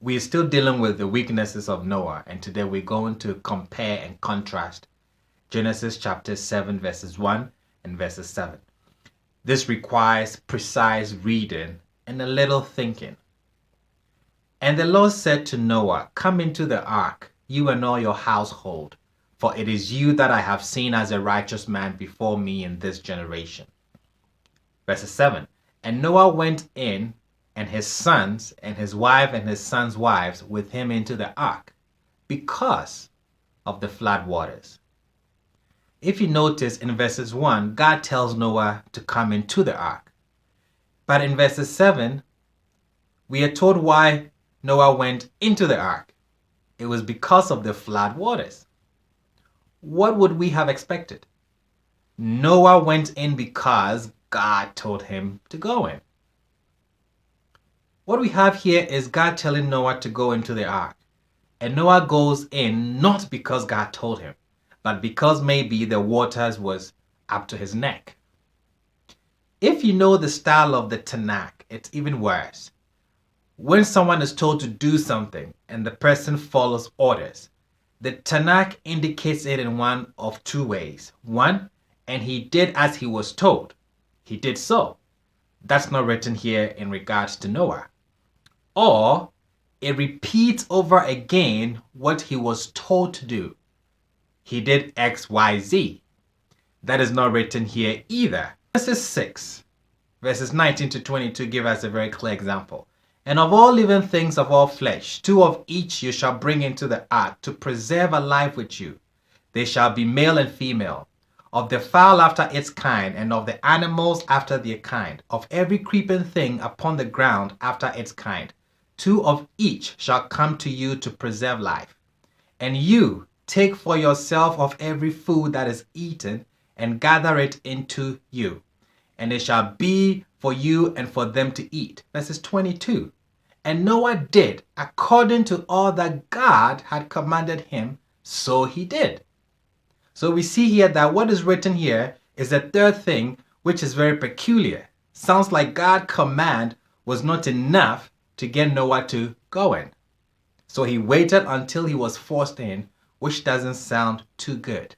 We're still dealing with the weaknesses of Noah, and today we're going to compare and contrast Genesis chapter 7 verses 1 and verses 7. This requires precise reading and a little thinking. And the Lord said to Noah, "Come into the ark, you and all your household, for it is you that I have seen as a righteous man before me in this generation." Verse 7. And Noah went in, and his sons, and his wife, and his sons' wives with him into the ark, because of the flood waters. If you notice in verses 1, God tells Noah to come into the ark. But in verses 7, we are told why Noah went into the ark. It was because of the flood waters. What would we have expected? Noah went in because God told him to go in. What we have here is God telling Noah to go into the ark. And Noah goes in not because God told him, but because maybe the waters was up to his neck. If you know the style of the Tanakh, it's even worse. When someone is told to do something and the person follows orders, the Tanakh indicates it in one of two ways. One, and he did as he was told. He did so. That's not written here in regards to Noah. Or it repeats over again what he was told to do. He did X, Y, Z. That is not written here either. Genesis 6, verses 19 to 22 give us a very clear example. And of all living things of all flesh, 2 of each you shall bring into the ark to preserve alive with you. They shall be male and female. Of the fowl after its kind, and of the animals after their kind, of every creeping thing upon the ground after its kind. 2 of each shall come to you to preserve life. And you take for yourself of every food that is eaten, and gather it into you. And it shall be for you and for them to eat. Verses 22. And Noah did according to all that God had commanded him, so he did. So we see here that what is written here is a third thing which is very peculiar. Sounds like God's command was not enough to get Noah to go in. So he waited until he was forced in, which doesn't sound too good.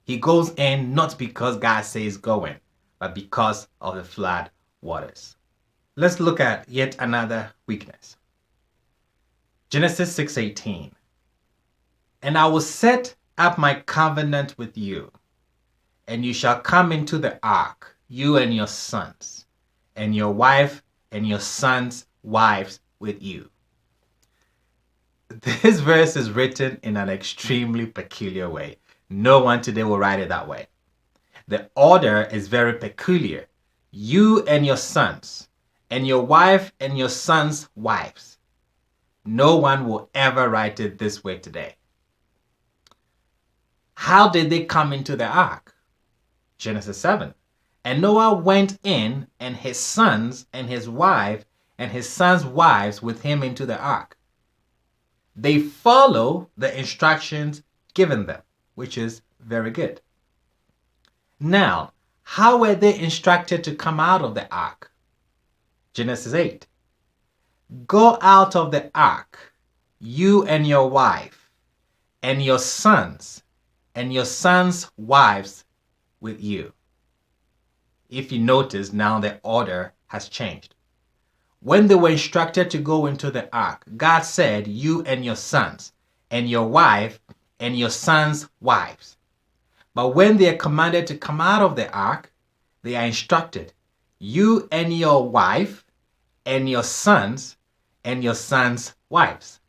He goes in not because God says go in, but because of the flood waters. Let's look at yet another weakness. Genesis 6:18. And I will set up my covenant with you, and you shall come into the ark, you and your sons, and your wife and your sons' wives with you. This verse is written in an extremely peculiar way. No one today will write it that way. The order is very peculiar. You and your sons, and your wife and your sons' wives. No one will ever write it this way today. How did they come into the ark? Genesis 7. And Noah went in, and his sons and his wife and his sons' wives with him into the ark. They follow the instructions given them, which is very good. Now, how were they instructed to come out of the ark? Genesis 8. Go out of the ark, you and your wife, and your sons, and your sons' wives with you. If you notice, now the order has changed. When they were instructed to go into the ark, God said, you and your sons, and your wife, and your sons' wives. But when they are commanded to come out of the ark, they are instructed, you and your wife, and your sons, and your sons' wives.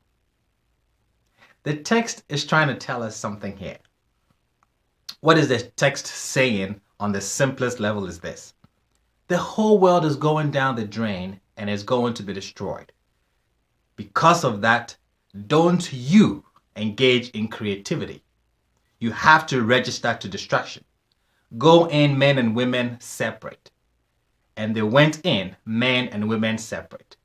The text is trying to tell us something here. What is the text saying on the simplest level is this. The whole world is going down the drain and is going to be destroyed. Because of that, don't you engage in creativity. You have to register to destruction. Go in, men and women separate. And they went in, men and women separate.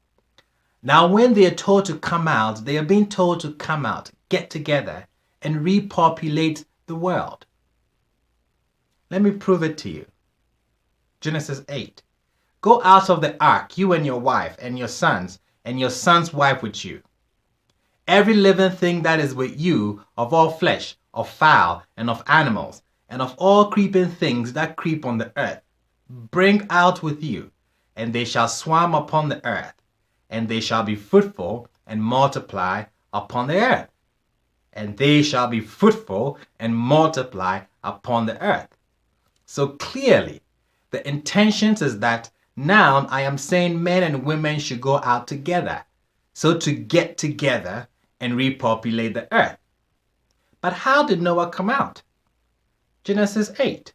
Now when they are told to come out, they are being told to come out, get together, and repopulate the world. Let me prove it to you. Genesis 8. Go out of the ark, you and your wife, and your sons, and your son's wife with you. every living thing that is with you, of all flesh, of fowl, and of animals, and of all creeping things that creep on the earth, bring out with you, and they shall swarm upon the earth, and they shall be fruitful and multiply upon the earth. And they shall be fruitful and multiply upon the earth. So clearly, the intentions is that now I am saying men and women should go out together, so to get together and repopulate the earth. But how did Noah come out? Genesis 8.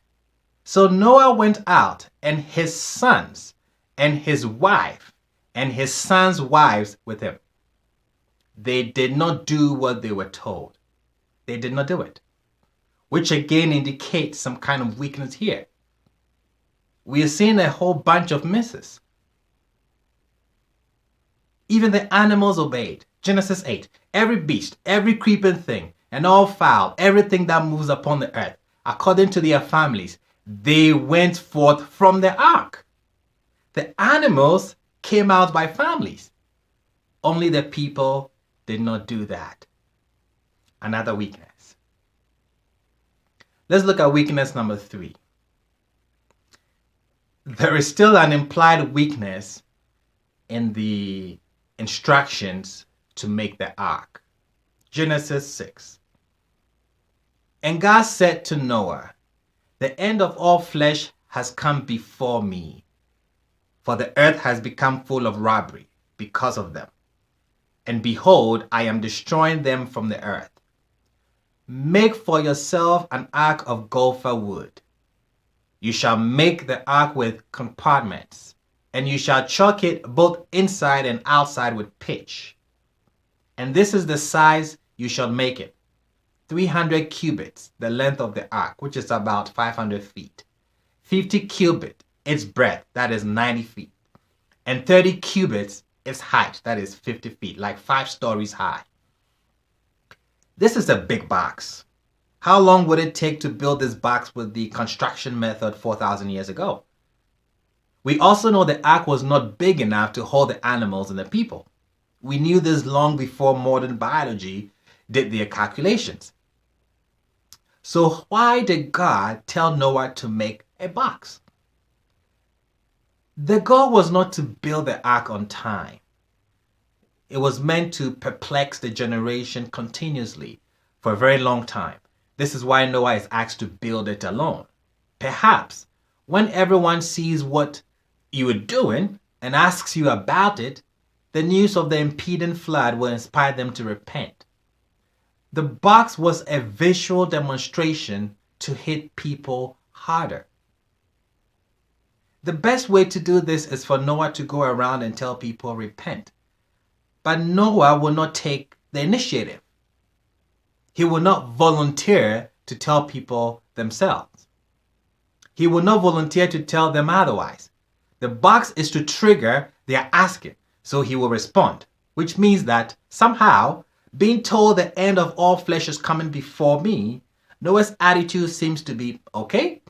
So Noah went out, and his sons, and his wife, and his sons' wives with him. They did not do what they were told. They did not do it, which again indicates some kind of weakness here. We are seeing a whole bunch of misses. Even the animals obeyed. Genesis 8. Every beast, every creeping thing, and all fowl, everything that moves upon the earth, according to their families, they went forth from the ark. The animals came out by families. Only the people did not do that. Another weakness. Let's look at weakness number 3. There is still an implied weakness in the instructions to make the ark. Genesis 6. And God said to Noah, the end of all flesh has come before me, for the earth has become full of robbery because of them. And behold, I am destroying them from the earth. Make for yourself an ark of gopher wood. You shall make the ark with compartments, and you shall chalk it both inside and outside with pitch. And this is the size you shall make it: 300 cubits, the length of the ark, which is about 500 feet. 50 cubits, its breadth, that is 90 feet. And 30 cubits, its height, that is 50 feet, like 5 stories high. This is a big box. How long would it take to build this box with the construction method 4,000 years ago? We also know the ark was not big enough to hold the animals and the people. We knew this long before modern biology did their calculations. So why did God tell Noah to make a box? The goal was not to build the ark on time. It was meant to perplex the generation continuously for a very long time. This is why Noah is asked to build it alone. Perhaps when everyone sees what you are doing and asks you about it, the news of the impending flood will inspire them to repent. The box was a visual demonstration to hit people harder. The best way to do this is for Noah to go around and tell people repent. But Noah will not take the initiative. He will not volunteer to tell people themselves. He will not volunteer to tell them otherwise. The box is to trigger their asking, so he will respond, which means that somehow, being told the end of all flesh is coming before me, Noah's attitude seems to be, okay,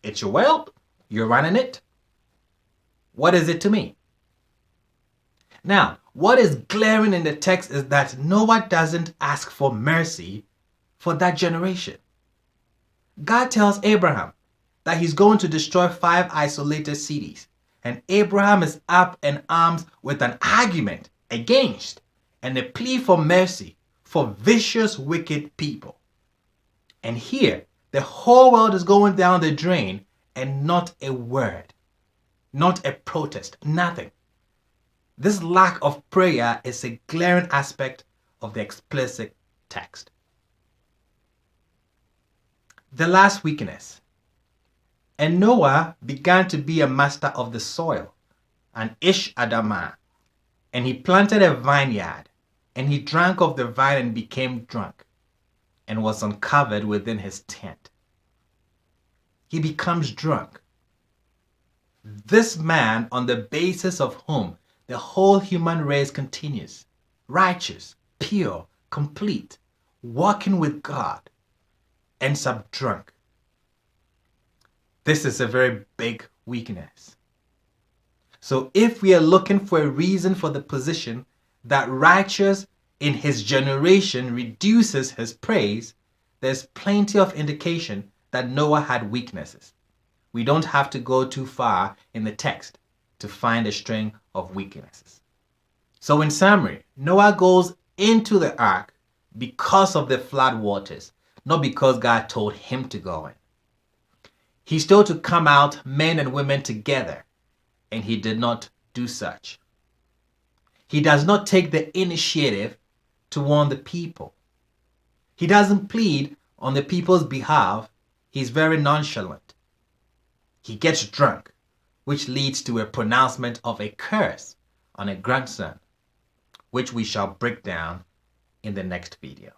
it's your world, you're running it. What is it to me? Now, what is glaring in the text is that Noah doesn't ask for mercy for that generation. God tells Abraham that he's going to destroy 5 isolated cities, and Abraham is up in arms with an argument against and a plea for mercy for vicious, wicked people. And here, the whole world is going down the drain, and not a word, not a protest, nothing. This lack of prayer is a glaring aspect of the explicit text. The last weakness. And Noah began to be a master of the soil, an Ish Adamah, and he planted a vineyard, and he drank of the vine and became drunk, and was uncovered within his tent. He becomes drunk. This man, on the basis of whom the whole human race continues, righteous, pure, complete, walking with God, ends up drunk. This is a very big weakness. So if we are looking for a reason for the position that righteous in his generation reduces his praise, there's plenty of indication that Noah had weaknesses. We don't have to go too far in the text to find a string of weaknesses. So in summary, Noah goes into the ark because of the flood waters, not because God told him to go in. He's told to come out, men and women together, and he did not do such. He does not take the initiative to warn the people. He doesn't plead on the people's behalf. He's very nonchalant. He gets drunk, which leads to a pronouncement of a curse on a grandson, which we shall break down in the next video.